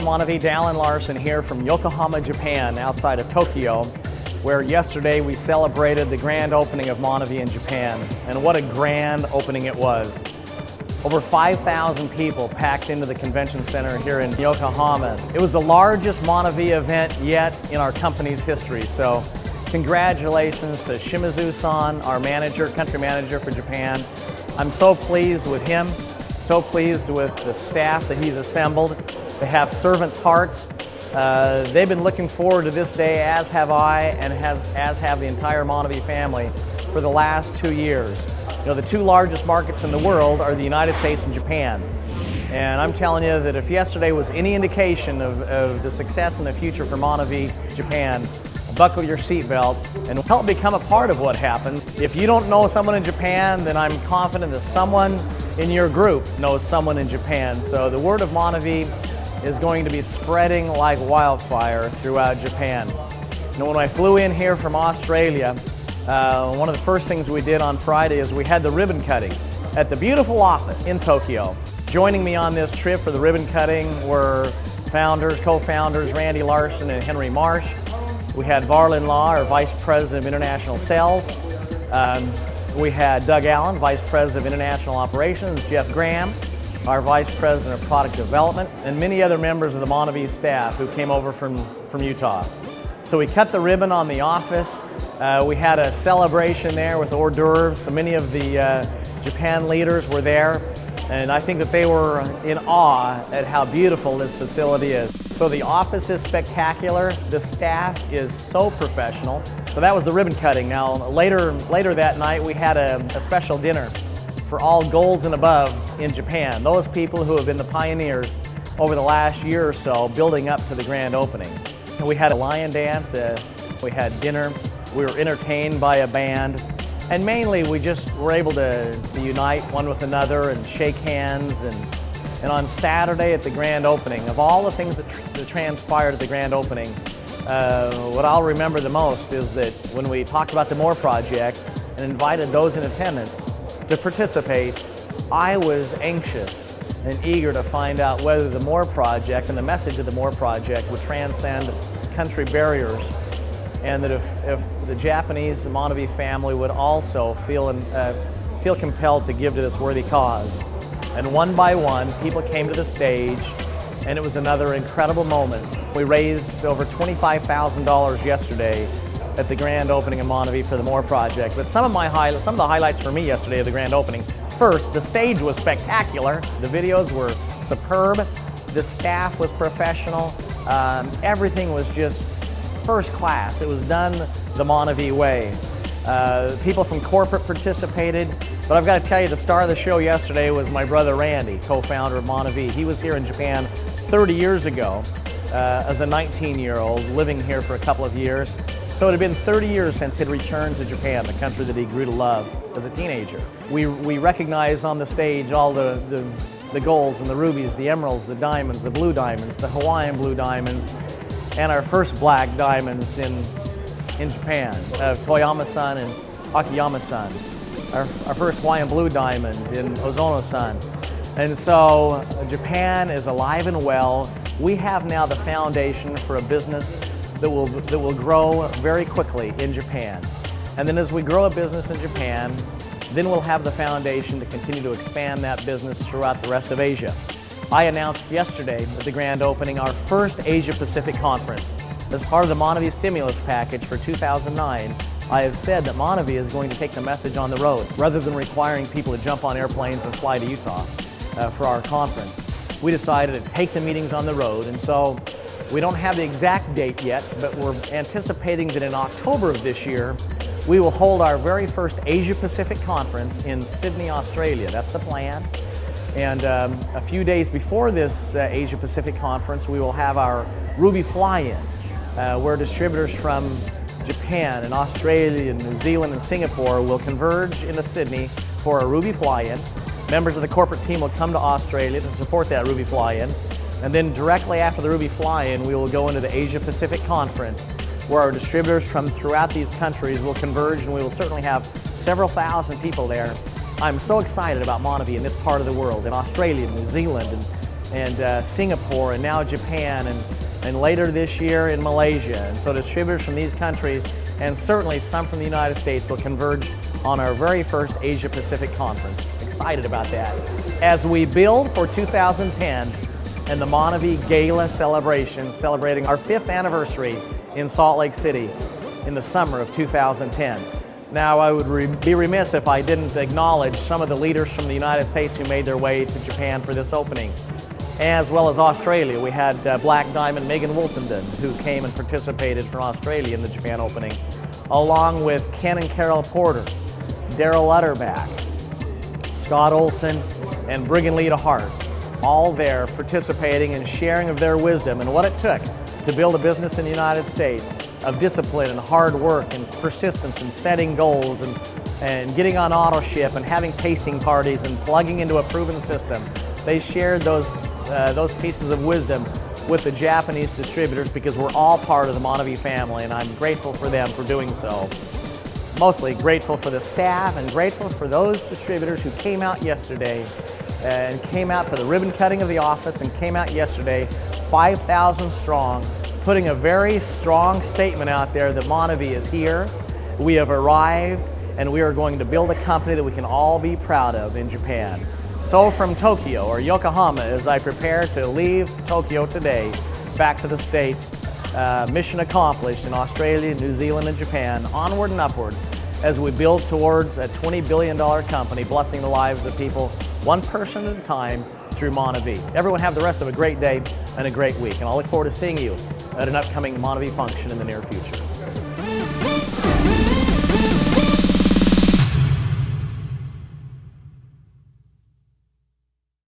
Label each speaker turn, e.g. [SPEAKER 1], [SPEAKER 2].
[SPEAKER 1] Manavi, Dallin Larson here from Yokohama, Japan, outside of Tokyo, where yesterday we celebrated the grand opening of Manavi in Japan. And what a grand opening it was. Over 5,000 people packed into the convention center here in Yokohama. It was the largest Manavi event yet in our company's history. So congratulations to Shimizu-san, our manager, country manager for Japan. I'm so pleased with him, so pleased with the staff that he's assembled. They have servants' hearts. They've been looking forward to this day, as have I, and as have the entire Manavi family for the last 2 years. You know, the two largest markets in the world are the United States and Japan. And I'm telling you that if yesterday was any indication of the success in the future for Manavi Japan, buckle your seatbelt and help become a part of what happened. If you don't know someone in Japan, then I'm confident that someone in your group knows someone in Japan. So the word of Manavi is going to be spreading like wildfire throughout Japan. You know, when I flew in here from Australia, one of the first things we did on Friday is we had the ribbon cutting at the beautiful office in Tokyo. Joining me on this trip for the ribbon cutting were co-founders Randy Larson and Henry Marsh. We had Varlin Law, our Vice President of International Sales. We had Doug Allen, Vice President of International Operations, Jeff Graham, our Vice President of Product Development, and many other members of the Manavi staff who came over from Utah. So we cut the ribbon on the office. We had a celebration there with hors d'oeuvres. So many of the Japan leaders were there, and I think that they were in awe at how beautiful this facility is. So the office is spectacular. The staff is so professional. So that was the ribbon cutting. Now later that night we had a special dinner for all golds and above in Japan. Those people who have been the pioneers over the last year or so building up to the grand opening. And we had a lion dance, we had dinner, we were entertained by a band, and mainly we just were able to unite one with another and shake hands. And on Saturday at the grand opening, of all the things that transpired at the grand opening, what I'll remember the most is that when we talked about the More Project and invited those in attendance to participate, I was anxious and eager to find out whether the More Project and the message of the More Project would transcend country barriers, and that if the Japanese Manavi family would also feel compelled to give to this worthy cause. And one by one, people came to the stage, and it was another incredible moment. We raised over $25,000 yesterday at the grand opening of Manavi for the More Project. But some of the highlights for me yesterday of the grand opening. First, the stage was spectacular. The videos were superb. The staff was professional. Everything was just first class. It was done the Manavi way. People from corporate participated. But I've got to tell you, the star of the show yesterday was my brother Randy, co-founder of Manavi. He was here in Japan 30 years ago as a 19-year-old, living here for a couple of years. So it had been 30 years since he'd returned to Japan, the country that he grew to love as a teenager. We recognized on the stage all the golds and the rubies, the emeralds, the diamonds, the blue diamonds, the Hawaiian blue diamonds, and our first black diamonds in Japan, Toyama-san and Akiyama-san. Our first Hawaiian blue diamond in Ozono-san. And so Japan is alive and well. We have now the foundation for a business that will grow very quickly in Japan. And then as we grow a business in Japan, then we'll have the foundation to continue to expand that business throughout the rest of Asia. I announced yesterday at the grand opening our first Asia Pacific conference. As part of the Manavi stimulus package for 2009, I have said that Manavi is going to take the message on the road rather than requiring people to jump on airplanes and fly to Utah for our conference. We decided to take the meetings on the road, and so we don't have the exact date yet, but we're anticipating that in October of this year, we will hold our very first Asia Pacific conference in Sydney, Australia. That's the plan. And a few days before this Asia Pacific conference, we will have our Ruby Fly-In, where distributors from Japan and Australia and New Zealand and Singapore will converge into Sydney for a Ruby Fly-In. Members of the corporate team will come to Australia to support that Ruby Fly-In. And then directly after the Ruby Fly-In, we will go into the Asia Pacific Conference, where our distributors from throughout these countries will converge, and we will certainly have several thousand people there. I'm so excited about Manavi in this part of the world, in Australia, New Zealand, and and Singapore, and now Japan, and later this year in Malaysia. And so distributors from these countries, and certainly some from the United States, will converge on our very first Asia Pacific conference. Excited about that. As we build for 2010 and the Monavie Gala celebration, celebrating our 5th anniversary in Salt Lake City in the summer of 2010. Now, I would be remiss if I didn't acknowledge some of the leaders from the United States who made their way to Japan for this opening, as well as Australia. We had Black Diamond Megan Wolfenden, who came and participated from Australia in the Japan opening, along with Ken and Carol Porter, Daryl Utterback, Scott Olson, and Brigham Lita Hart, all there participating and sharing of their wisdom and what it took to build a business in the United States, of discipline and hard work and persistence and setting goals and getting on auto ship and having tasting parties and plugging into a proven system. They shared those pieces of wisdom with the Japanese distributors, because we're all part of the Monavie family, and I'm grateful for them for doing so. Mostly grateful for the staff and grateful for those distributors who came out yesterday and came out for the ribbon cutting of the office and came out yesterday 5,000 strong, putting a very strong statement out there that Monavie is here, we have arrived, and we are going to build a company that we can all be proud of in Japan. So from Tokyo, or Yokohama, as I prepare to leave Tokyo today, back to the States, mission accomplished in Australia, New Zealand, and Japan, onward and upward as we build towards a $20 billion company, blessing the lives of people, one person at a time, through Monavie. Everyone have the rest of a great day and a great week, and I'll look forward to seeing you at an upcoming Monavie function in the near future.